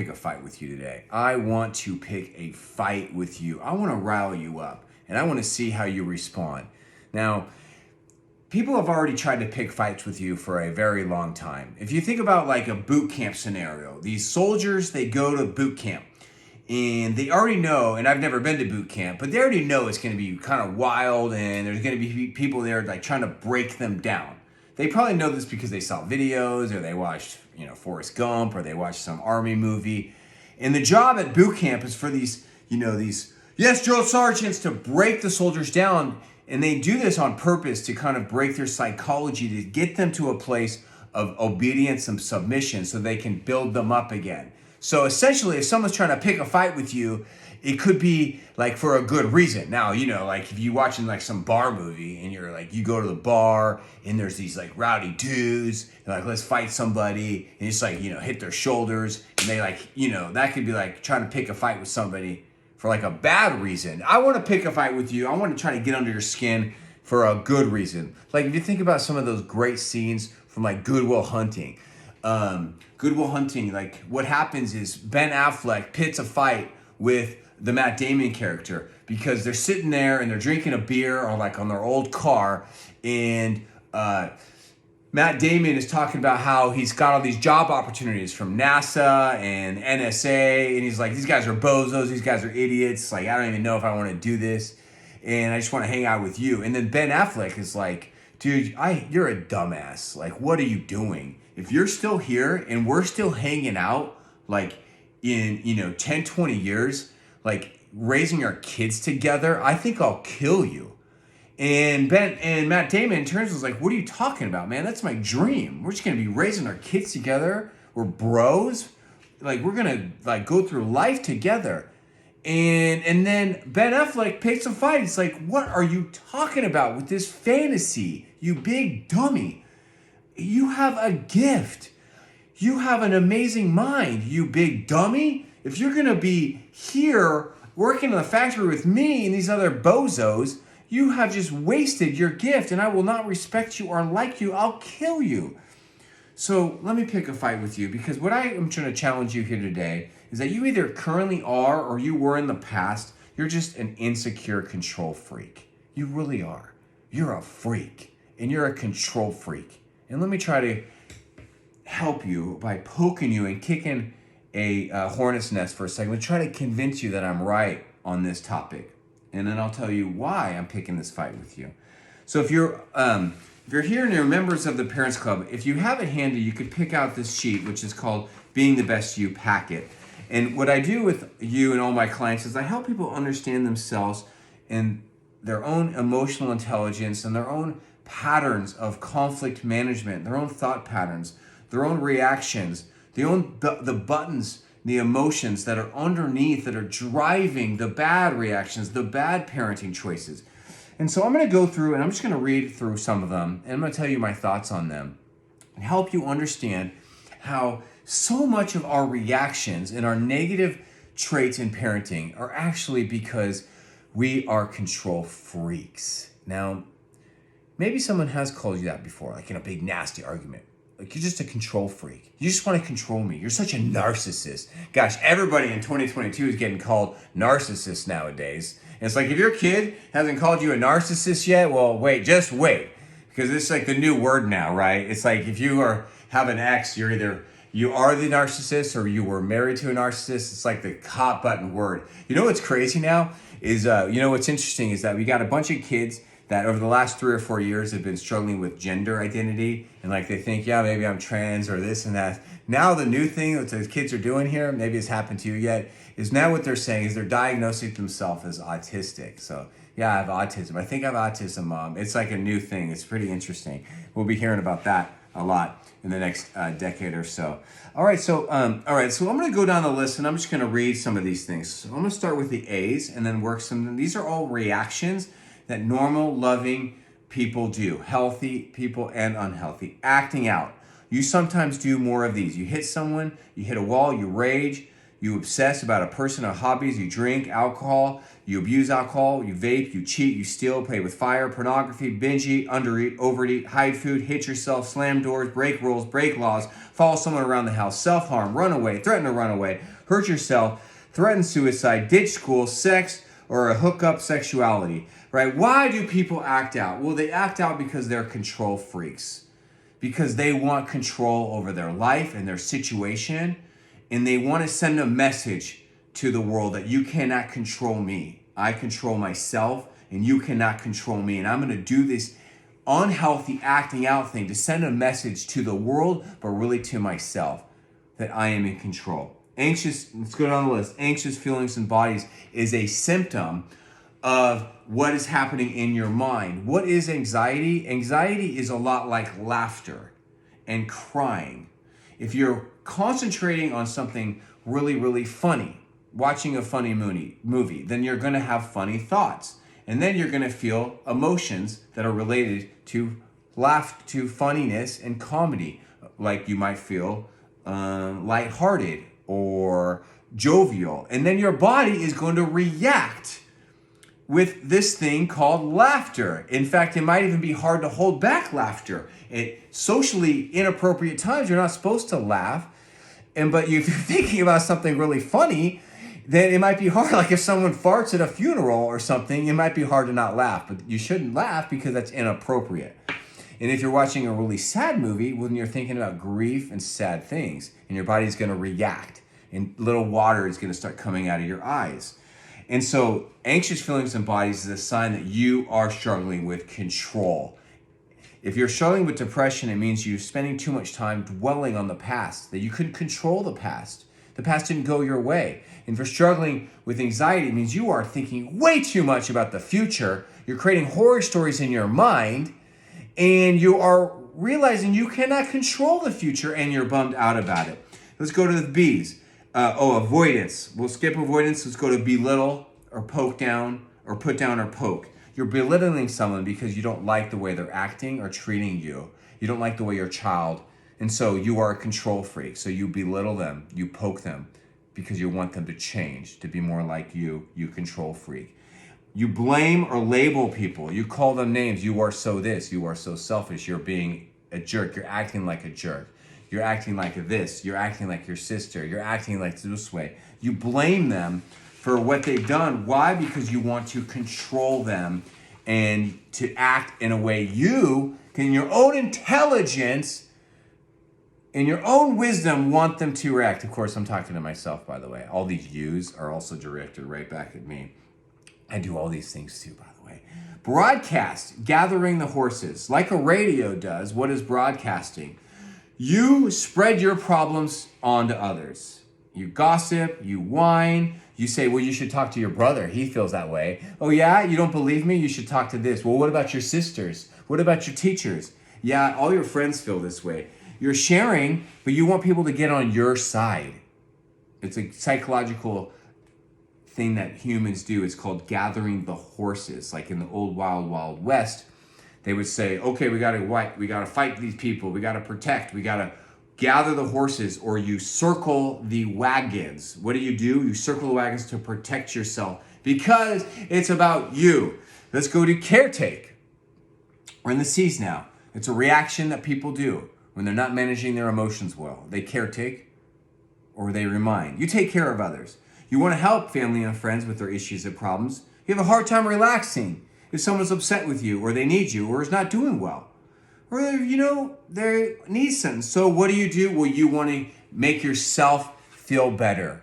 pick a fight with you today. I want to pick a fight with you. I want to rile you up, and I want to see how you respond. Now, people have already tried to pick fights with you for a very long time. If you think about like a boot camp scenario, these soldiers, they go to boot camp and they already know, and I've never been to boot camp, but they already know it's going to be kind of wild and there's going to be people there like trying to break them down. They probably know this because they saw videos or they watched, Forrest Gump, or they watched some army movie. And the job at boot camp is for these drill sergeants to break the soldiers down. And they do this on purpose to kind of break their psychology, to get them to a place of obedience and submission so they can build them up again. So essentially, if someone's trying to pick a fight with you, it could be like for a good reason. Now, like if you're watching like some bar movie and you're like, you go to the bar and there's these like rowdy dudes and like, let's fight somebody, and it's like, hit their shoulders, and they like, that could be like trying to pick a fight with somebody for like a bad reason. I want to pick a fight with you. I want to try to get under your skin for a good reason. Like if you think about some of those great scenes from like Good Will Hunting, like what happens is Ben Affleck pits a fight with the Matt Damon character because they're sitting there and they're drinking a beer or like on their old car, and Matt Damon is talking about how he's got all these job opportunities from NASA and NSA, and he's like, these guys are bozos, these guys are idiots, like I don't even know if I want to do this, and I just want to hang out with you. And then Ben Affleck is like, dude, you're a dumbass, like what are you doing? If you're still here and we're still hanging out like in 10, 20 years, like raising our kids together, I think I'll kill you. And Matt Damon turns and was like, what are you talking about, man? That's my dream. We're just going to be raising our kids together. We're bros. Like, we're going to like go through life together. And then Ben Affleck picks a fight. It's like, what are you talking about with this fantasy? You big dummy. You have a gift. You have an amazing mind, you big dummy. If you're going to be here working in the factory with me and these other bozos, you have just wasted your gift, and I will not respect you or like you. I'll kill you. So let me pick a fight with you, because what I am trying to challenge you here today is that you either currently are or you were in the past. You're just an insecure control freak. You really are. You're a freak, and you're a control freak. And let me try to help you by poking you and kicking a hornet's nest for a second. We'll try to convince you that I'm right on this topic, and then I'll tell you why I'm picking this fight with you. So if you're here and you're members of the Parents Club, if you have it handy, you could pick out this sheet, which is called Being the Best You Packet. And what I do with you and all my clients is I help people understand themselves and their own emotional intelligence and their own patterns of conflict management, their own thought patterns, their own reactions, the buttons, the emotions that are underneath that are driving the bad reactions, the bad parenting choices. And so I'm going to go through and I'm just going to read through some of them, and I'm going to tell you my thoughts on them and help you understand how so much of our reactions and our negative traits in parenting are actually because we are control freaks. Now, maybe someone has called you that before, like in a big nasty argument. Like, you're just a control freak. You just want to control me. You're such a narcissist. Gosh, everybody in 2022 is getting called narcissist nowadays. And it's like, if your kid hasn't called you a narcissist yet, well, just wait. Because it's like the new word now, right? It's like if you have an ex, you are the narcissist or you were married to a narcissist. It's like the hot button word. You know what's crazy now is, what's interesting is that we got a bunch of kids that over the last 3 or 4 years have been struggling with gender identity, and like they think, yeah, maybe I'm trans or this and that. Now the new thing that the kids are doing here, maybe it's happened to you yet, is now what they're saying is they're diagnosing themselves as autistic. So yeah, I have autism. I think I have autism, Mom. It's like a new thing. It's pretty interesting. We'll be hearing about that a lot in the next decade or so. All right, so I'm going to go down the list and I'm just going to read some of these things. So I'm going to start with the A's and then work some. These are all reactions that normal, loving people do, healthy people and unhealthy. Acting out. You sometimes do more of these. You hit someone, you hit a wall, you rage, You obsess about a person or hobbies. You drink alcohol. You abuse alcohol. You vape. You cheat. You steal. Play with fire. Pornography. Binge eat. Undereat. Overeat. Hide food. Hit yourself. Slam doors. Break rules. Break laws. Follow someone around the house. Self-harm. Run away. Threaten to run away. Hurt yourself. Threaten suicide. Ditch school. Sex or a hookup sexuality. Right? Why do people act out? Well, they act out because they're control freaks. Because they want control over their life and their situation. And they want to send a message to the world that you cannot control me. I control myself and you cannot control me. And I'm going to do this unhealthy acting out thing to send a message to the world, but really to myself, that I am in control. Anxious, let's go down the list. Anxious feelings and bodies is a symptom of what is happening in your mind. What is anxiety? Anxiety is a lot like laughter and crying. If you're concentrating on something really, really funny, watching a funny movie, then you're going to have funny thoughts. And then you're going to feel emotions that are related to funniness and comedy. Like you might feel lighthearted or jovial. And then your body is going to react with this thing called laughter. In fact, it might even be hard to hold back laughter. At socially inappropriate times, you're not supposed to laugh. But if you're thinking about something really funny, then it might be hard. Like if someone farts at a funeral or something, it might be hard to not laugh. But you shouldn't laugh because that's inappropriate. And if you're watching a really sad movie, well, then you're thinking about grief and sad things. And your body's going to react. And little water is going to start coming out of your eyes. And so anxious feelings and bodies is a sign that you are struggling with control. If you're struggling with depression, it means you're spending too much time dwelling on the past, that you couldn't control the past. The past didn't go your way. And if you're struggling with anxiety, it means you are thinking way too much about the future. You're creating horror stories in your mind, and you are realizing you cannot control the future, and you're bummed out about it. Let's go to the B's. Avoidance. We'll skip avoidance. Let's go to belittle or poke down or put down or poke. You're belittling someone because you don't like the way they're acting or treating you. You don't like the way your child, and so you are a control freak. So you belittle them, you poke them because you want them to change, to be more like you control freak. You blame or label people. You call them names. You are so this, you are so selfish, you're being a jerk, you're acting like a jerk. You're acting like this. You're acting like your sister. You're acting like this way. You blame them for what they've done. Why? Because you want to control them and to act in a way you can, in your own intelligence, in your own wisdom, want them to react. Of course, I'm talking to myself, by the way. All these yous are also directed right back at me. I do all these things too, by the way. Broadcast, gathering the horses. Like a radio does, what is broadcasting? You spread your problems onto others. You gossip, you whine, you say, well, you should talk to your brother. He feels that way. Oh yeah, you don't believe me? You should talk to this. Well, what about your sisters? What about your teachers? Yeah, all your friends feel this way. You're sharing, but you want people to get on your side. It's a psychological thing that humans do. It's called gathering the horses. Like in the old Wild Wild West, they would say, okay, we gotta fight these people, we gotta protect, we gotta gather the horses, or you circle the wagons. What do? You circle the wagons to protect yourself because it's about you. Let's go to caretake. We're in the C's now. It's a reaction that people do when they're not managing their emotions well. They caretake or they remind. You take care of others. You want to help family and friends with their issues and problems. You have a hard time relaxing if someone's upset with you or they need you or is not doing well. Or, they need something. So what do? Well, you want to make yourself feel better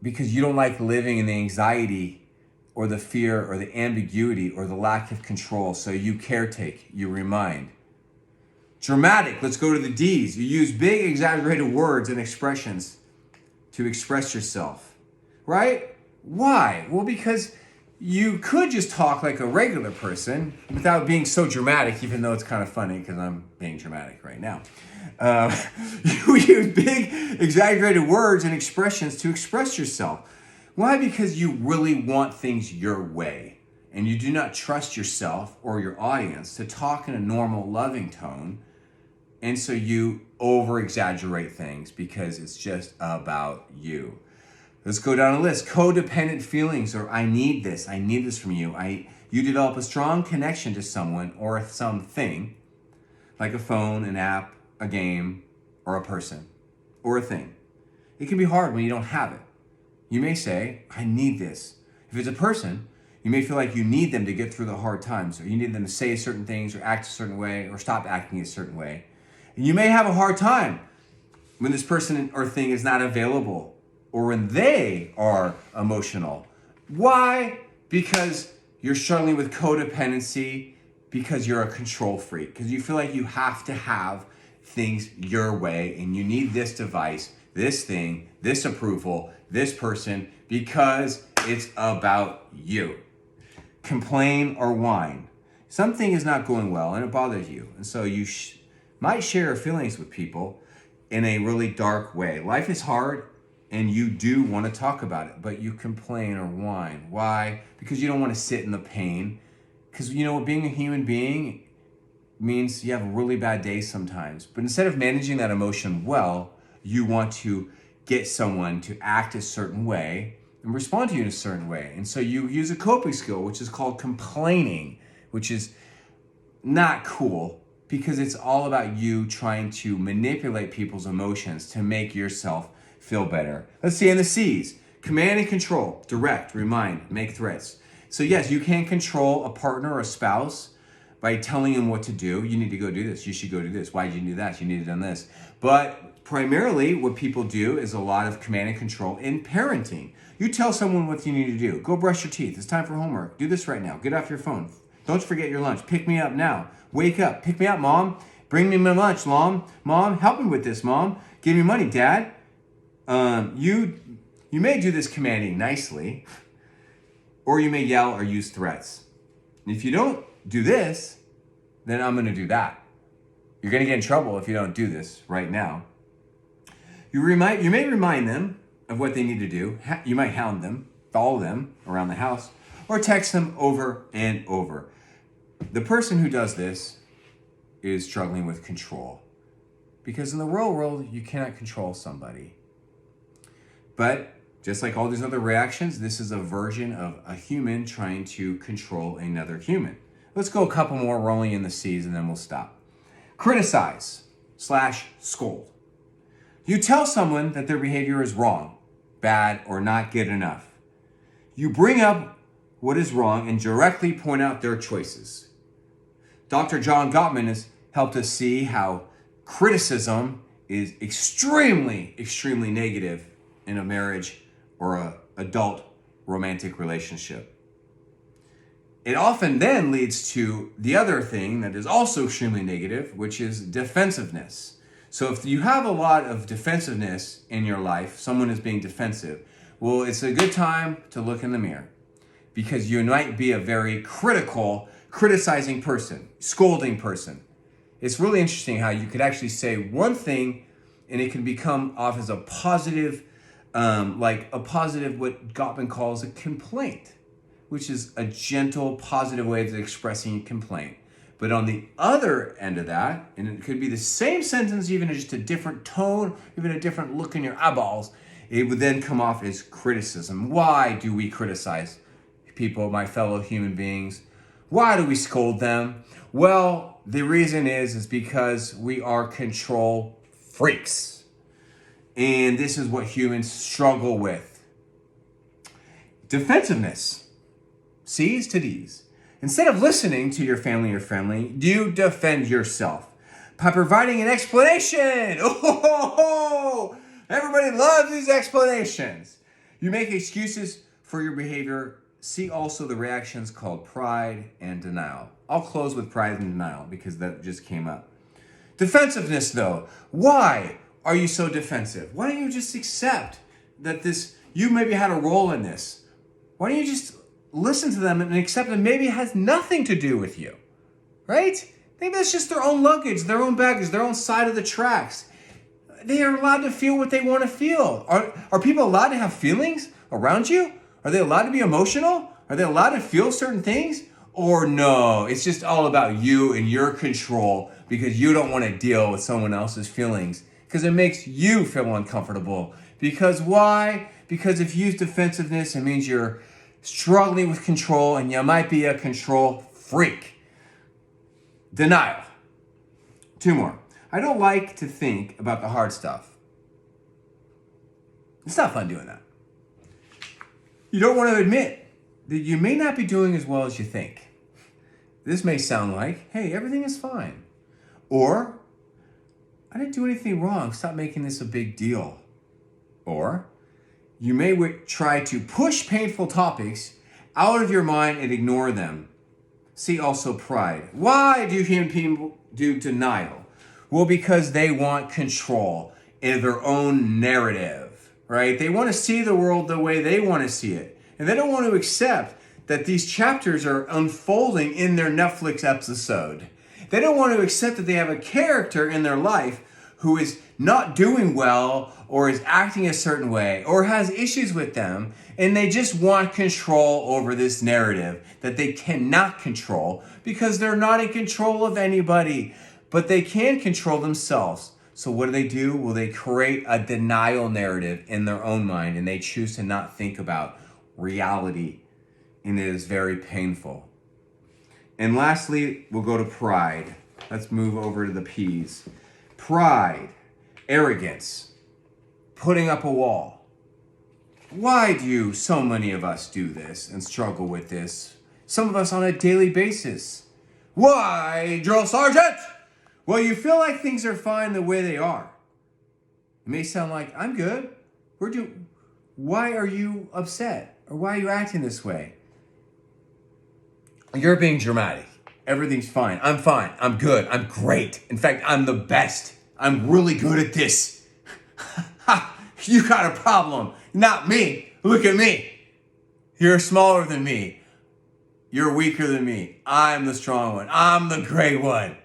because you don't like living in the anxiety or the fear or the ambiguity or the lack of control. So you caretake, you remind. Dramatic, let's go to the D's. You use big exaggerated words and expressions to express yourself, right? Why? Well, because you could just talk like a regular person without being so dramatic, even though it's kind of funny because I'm being dramatic right now. You use big, exaggerated words and expressions to express yourself. Why? Because you really want things your way, and you do not trust yourself or your audience to talk in a normal, loving tone, and so you over-exaggerate things because it's just about you. Let's go down a list. Codependent feelings, or I need this from you. You develop a strong connection to someone or something, like a phone, an app, a game, or a person, or a thing. It can be hard when you don't have it. You may say, I need this. If it's a person, you may feel like you need them to get through the hard times, or you need them to say certain things, or act a certain way, or stop acting a certain way. And you may have a hard time when this person or thing is not available, or when they are emotional. Why? Because you're struggling with codependency, because you're a control freak, because you feel like you have to have things your way, and you need this device, this thing, this approval, this person, because it's about you. Complain or whine. Something is not going well and it bothers you, and so you might share your feelings with people in a really dark way. Life is hard and you do want to talk about it, but you complain or whine. Why? Because you don't want to sit in the pain. Because being a human being means you have a really bad day sometimes. But instead of managing that emotion well, you want to get someone to act a certain way and respond to you in a certain way. And so you use a coping skill, which is called complaining, which is not cool because it's all about you trying to manipulate people's emotions to make yourself feel better. Let's see in the C's. Command and control, direct, remind, make threats. So yes, you can control a partner or a spouse by telling them what to do. You need to go do this. You should go do this. Why did you do that? You need to done this. But primarily what people do is a lot of command and control in parenting. You tell someone what you need to do. Go brush your teeth. It's time for homework. Do this right now. Get off your phone. Don't forget your lunch. Pick me up now. Wake up. Pick me up, Mom. Bring me my lunch, Mom. Mom, help me with this, Mom. Give me money, Dad. You may do this commanding nicely, or you may yell or use threats. And if you don't do this, then I'm going to do that. You're going to get in trouble if you don't do this right now. You may remind them of what they need to do. You might hound them, follow them around the house, or text them over and over. The person who does this is struggling with control. Because in the real world, you cannot control somebody. But just like all these other reactions, this is a version of a human trying to control another human. Let's go a couple more. We're only in the C's and then we'll stop. Criticize / scold. You tell someone that their behavior is wrong, bad, or not good enough. You bring up what is wrong and directly point out their choices. Dr. John Gottman has helped us see how criticism is extremely, extremely negative in a marriage or an adult romantic relationship. It often then leads to the other thing that is also extremely negative, which is defensiveness. So if you have a lot of defensiveness in your life, someone is being defensive, well, it's a good time to look in the mirror because you might be a very critical, criticizing person, scolding person. It's really interesting how you could actually say one thing and it can become off as a positive, what Gottman calls a complaint, which is a gentle, positive way of expressing a complaint. But on the other end of that, and it could be the same sentence, even just a different tone, even a different look in your eyeballs, it would then come off as criticism. Why do we criticize people, my fellow human beings? Why do we scold them? Well, the reason is because we are control freaks. And this is what humans struggle with. Defensiveness. C's to D's. Instead of listening to your family or friendly, you defend yourself by providing an explanation. Oh, everybody loves these explanations. You make excuses for your behavior. See also the reactions called pride and denial. I'll close with pride and denial because that just came up. Defensiveness, though. Why are you so defensive? Why don't you just accept that you maybe had a role in this? Why don't you just listen to them and accept that maybe it has nothing to do with you, right? Maybe that's just their own luggage, their own baggage, their own side of the tracks. They are allowed to feel what they want to feel. Are people allowed to have feelings around you? Are they allowed to be emotional? Are they allowed to feel certain things? Or no, it's just all about you and your control because you don't want to deal with someone else's feelings because it makes you feel uncomfortable. Because why? Because if you use defensiveness, it means you're struggling with control and you might be a control freak. Denial. 2 more. I don't like to think about the hard stuff. It's not fun doing that. You don't want to admit that you may not be doing as well as you think. This may sound like, hey, everything is fine. Or, I didn't do anything wrong. Stop making this a big deal. Or, you may try to push painful topics out of your mind and ignore them. See also pride. Why do human people do denial? Well, because they want control in their own narrative, right? They want to see the world the way they want to see it. And they don't want to accept that these chapters are unfolding in their Netflix episode. They don't want to accept that they have a character in their life who is not doing well or is acting a certain way or has issues with them, and they just want control over this narrative that they cannot control because they're not in control of anybody, but they can control themselves. So what do? Well, they create a denial narrative in their own mind, and they choose to not think about reality, and it is very painful. And lastly, we'll go to pride. Let's move over to the P's. Pride, arrogance, putting up a wall. Why do so many of us do this and struggle with this? Some of us on a daily basis. Why, drill sergeant? Well, you feel like things are fine the way they are. It may sound like, I'm good. Why are you upset? Or why are you acting this way? You're being dramatic. Everything's fine. I'm good. I'm great. In fact, I'm the best. I'm really good at this. You got a problem. Not me. Look at me. You're smaller than me. You're weaker than me. I'm the strong one. I'm the great one.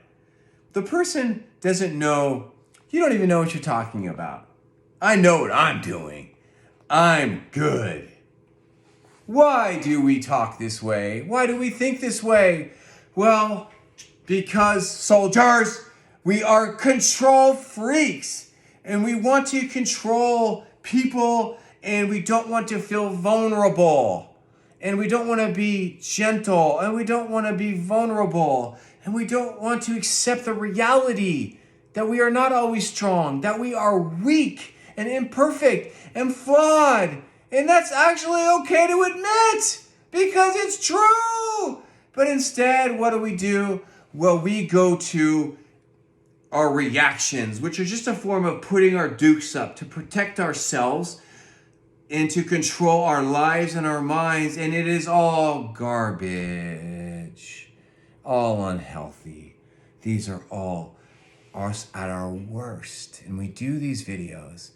The person doesn't know. You don't even know what you're talking about. I know what I'm doing. I'm good. Why do we talk this way? Why do we think this way? Well, because soldiers, we are control freaks and we want to control people and we don't want to feel vulnerable and we don't want to be gentle and we don't want to be vulnerable and we don't want to accept the reality that we are not always strong, that we are weak and imperfect and flawed. And that's actually okay to admit because it's true. But instead, what do? Well, we go to our reactions, which are just a form of putting our dukes up to protect ourselves and to control our lives and our minds. And it is all garbage, all unhealthy. These are all us at our worst. And we do these videos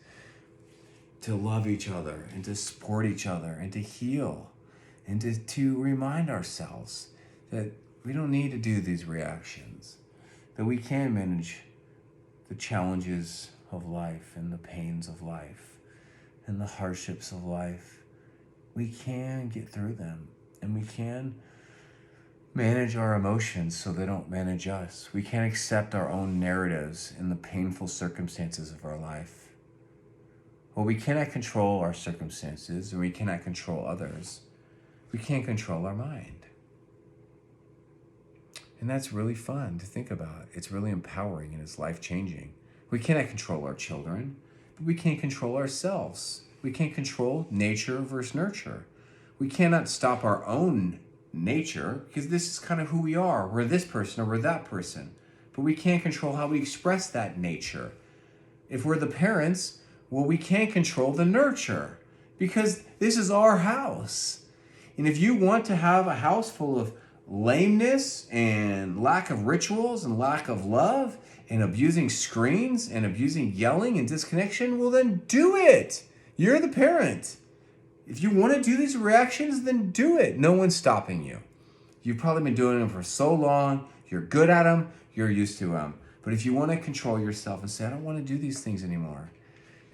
to love each other and to support each other and to heal and to remind ourselves that we don't need to do these reactions, that we can manage the challenges of life and the pains of life and the hardships of life. We can get through them and we can manage our emotions so they don't manage us. We can accept our own narratives in the painful circumstances of our life. Well, we cannot control our circumstances and we cannot control others. We can't control our mind. And that's really fun to think about. It's really empowering and it's life-changing. We cannot control our children, but we can't control ourselves. We can't control nature versus nurture. We cannot stop our own nature because this is kind of who we are. We're this person or we're that person. But we can't control how we express that nature. If we're the parents, well, we can't control the nurture because this is our house. And if you want to have a house full of lameness and lack of rituals and lack of love and abusing screens and abusing yelling and disconnection, well, then do it. You're the parent. If you want to do these reactions, then do it. No one's stopping you. You've probably been doing them for so long. You're good at them. You're used to them. But if you want to control yourself and say, I don't want to do these things anymore.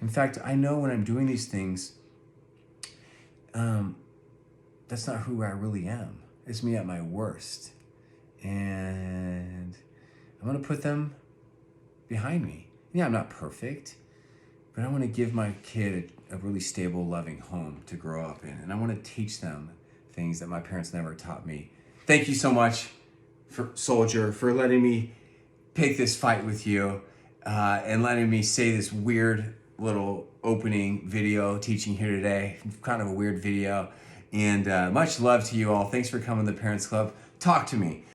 In fact, I know when I'm doing these things, that's not who I really am. It's me at my worst. And I'm going to put them behind me. Yeah, I'm not perfect. but I want to give my kid a really stable, loving home to grow up in. And I want to teach them things that my parents never taught me. Thank you so much, Soldier, for letting me pick this fight with you and letting me say this weird little opening video teaching here today. Kind of a weird video. And much love to you all. Thanks for coming to the Parents Club. Talk to me.